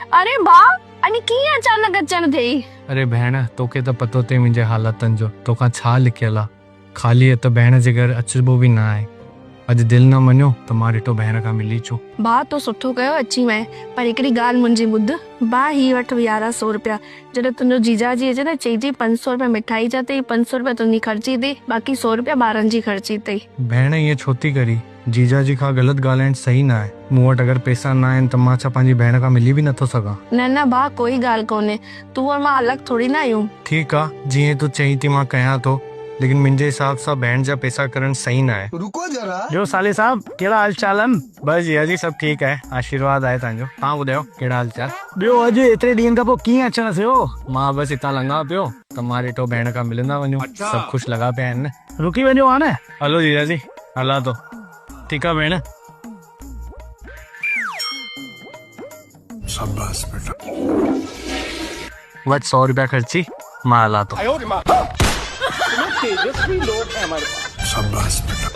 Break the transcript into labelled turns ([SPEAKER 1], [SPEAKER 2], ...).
[SPEAKER 1] अरे भाउ अने कीअं अचानक अचण थी?
[SPEAKER 2] अरे भेण तोखे त पतो ते मुंहिंजे हालातनि जो, तोखां छा लिखियल आहे। ख़ाली त भेण जे घर अचबो बि न आहे। अॼु दिलि न मञियो त मां ॾिठो भेण खां मिली अचो।
[SPEAKER 1] भाउ तो सुठो कयो अची वएं, पर हिकिड़ी ॻाल्हि मुंहिंजी ॿुध। भाउ ही वठ 1100 रुपया। जॾहिं तुंहिंजो जीजाजी अचे न चइजी 500 रुपया मिठाई जा अथई, 500 रुपया तुंहिंजी ख़र्ची अथई, बाक़ी 100 रुपया ॿारनि जी ख़र्ची अथई।
[SPEAKER 2] भेण ईअं छो थी करी? जीजाजी खां ग़लति ॻाल्हाइण सही न आहे। मूं वटि अगरि पैसा न आहिनि त मां छा पंहिंजी भेण खां मिली बि नथो सघां?
[SPEAKER 1] न भाउ कोई ॻाल्हि कोन्हे, तूं और मां अलॻि थोड़ी न आहियूं।
[SPEAKER 2] ठीकु आहे, जीअं तूं चई थी मां कयां थो, लेकिन मुंहिंजे हिसाब सां भेण जा पैसा करणु सही न आहे।
[SPEAKER 3] रुको जरा।
[SPEAKER 2] ॿियो साले साहब कहिड़ा हाल चाल आहिनि? बस जीजा जी सभु ठीकु आहे, आशीर्वाद आहे तव्हांजो। तव्हां ॿुधायो कहिड़ा हाल चाल?
[SPEAKER 4] ॿियो अॼु एतिरे ॾींहंनि खां पोइ कीअं अचण थियो?
[SPEAKER 2] मां बसि हितां लंघां पियो त मां ॾिठो भेण खां मिलंदा वञूं। सभु ख़ुशि लॻा पिया आहिनि न।
[SPEAKER 4] रुकी वञो हा न।
[SPEAKER 2] हलो जीजा जी हलां थो। ठीकु आहे भेण।
[SPEAKER 3] शाबाश बेटा।
[SPEAKER 2] वटि 100 रुपया ख़र्ची, मां हलां थो।
[SPEAKER 3] शाबाश बेटा।